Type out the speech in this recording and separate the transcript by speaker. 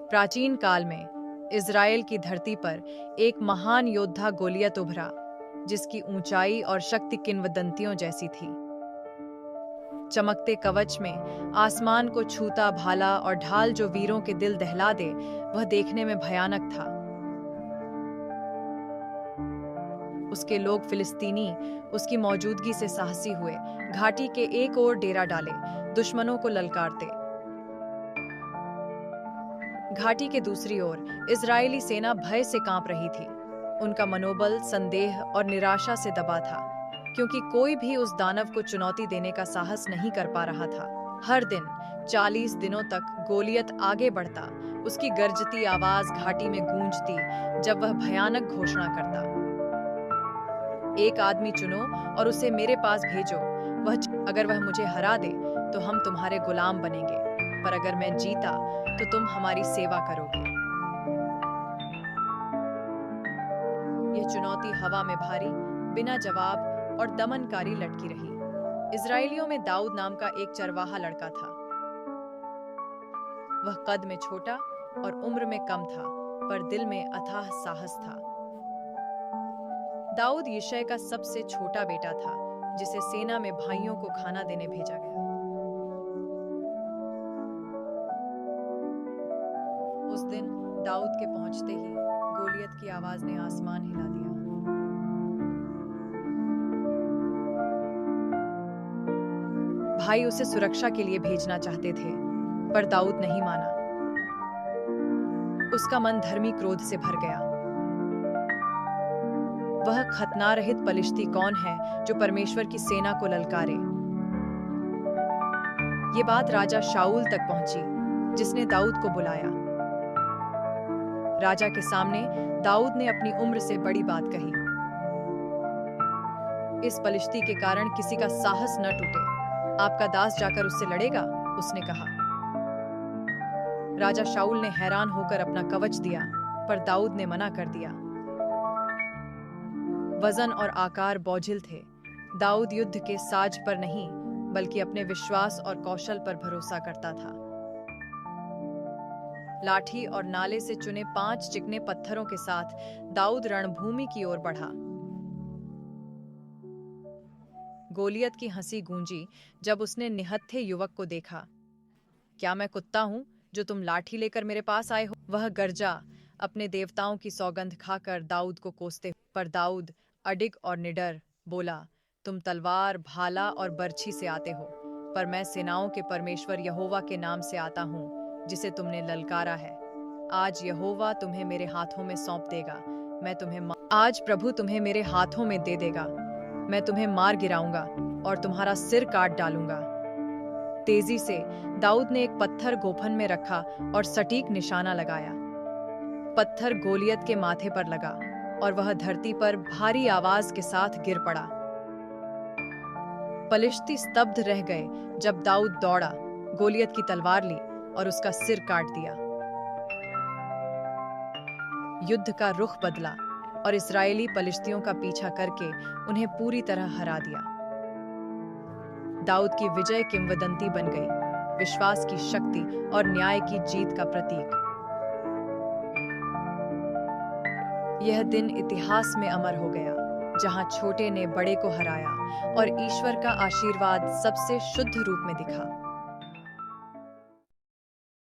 Speaker 1: प्राचीन काल में इज़राइल की धरती पर एक महान योद्धा गोलियत उभरा, जिसकी ऊंचाई और शक्ति किंवदंतियों जैसी थी। चमकते कवच में आसमान को छूता भाला और ढाल जो वीरों के दिल दहला दे, वह देखने में भयानक था। उसके लोग फिलिस्तीनी उसकी मौजूदगी से साहसी हुए, घाटी के एक ओर डेरा डाले, दुश्मनों को ललकारते। घाटी के दूसरी ओर इजरायली सेना भय से कांप रही थी। उनका मनोबल संदेह और निराशा से दबा था, क्योंकि कोई भी उस दानव को चुनौती देने का साहस नहीं कर पा रहा था। हर दिन 40 दिनों तक गोलियत आगे बढ़ता, उसकी गर्जती आवाज घाटी में गूंजती जब वह भयानक घोषणा करता, एक आदमी चुनो और उसे मेरे पास भेजो। अगर वह मुझे हरा दे तो हम तुम्हारे गुलाम बनेंगे, पर अगर मैं जीता तो तुम हमारी सेवा करोगे। यह चुनौती हवा में भारी, बिना जवाब और दमनकारी लटकी रही। इजरायलियों में दाऊद नाम का एक चरवाहा लड़का था। वह कद में छोटा और उम्र में कम था, पर दिल में अथाह साहस था। दाऊद यिशै का सबसे छोटा बेटा था, जिसे सेना में भाइयों को खाना देने भेजा गया। उस दिन दाऊद के पहुंचते ही गोलियत की आवाज ने आसमान हिला दिया। भाई उसे सुरक्षा के लिए भेजना चाहते थे, पर दाऊद नहीं माना। उसका मन धर्मी क्रोध से भर गया। वह खतना रहित पलिश्ती कौन है जो परमेश्वर की सेना को ललकारे? ये बात राजा शाऊल तक पहुंची, जिसने दाऊद को बुलाया। राजा के सामने दाऊद ने अपनी उम्र से बड़ी बात कही। इस पलिश्ती के कारण किसी का साहस न टूटे। आपका दास जाकर उससे लड़ेगा, उसने कहा। राजा शाऊल ने हैरान होकर अपना कवच दिया, पर दाऊद ने मना कर दिया। वजन और आकार बोझिल थे। दाऊद युद्ध के साज पर नहीं, बल्कि अपने विश्वास और कौशल पर भरोसा करता था। लाठी और नाले से चुने 5 चिकने पत्थरों के साथ दाऊद रणभूमि की ओर बढ़ा। गोलियत की हंसी गूंजी जब उसने निहत्थे युवक को देखा। क्या मैं कुत्ता हूं जो तुम लाठी लेकर मेरे पास आए हो? वह गर्जा, अपने देवताओं की सौगंध खाकर दाऊद को कोसते। पर दाऊद अडिग और निडर बोला, तुम तलवार, भाला और बर्छी से आते हो, पर मैं सेनाओं के परमेश्वर यहोवा के नाम से आता हूँ, जिसे तुमने ललकारा है। आज यहोवा तुम्हें मेरे हाथों में सौंप देगा। आज प्रभु तुम्हें मेरे हाथों में दे देगा। मैं तुम्हें मार गिराऊंगा और तुम्हारा सिर काट डालूंगा। तेजी से दाऊद ने एक पत्थर गोफन में रखा और सटीक निशाना लगाया। पत्थर गोलियत के माथे पर लगा और वह धरती पर भारी आवाज के साथ गिर पड़ा। पलिश्ती स्तब्ध रह गए जब दाऊद दौड़ा, गोलियत की तलवार ली और उसका सिर काट दिया। युद्ध का रुख बदला और इस्राएली पलिश्तियों का पीछा करके उन्हें पूरी तरह हरा दिया। दाऊद की विजय किंवदंती बन गई, विश्वास की शक्ति और न्याय की जीत का प्रतीक। यह दिन इतिहास में अमर हो गया, जहां छोटे ने बड़े को हराया और ईश्वर का आशीर्वाद सबसे शुद्ध रूप में दिखा।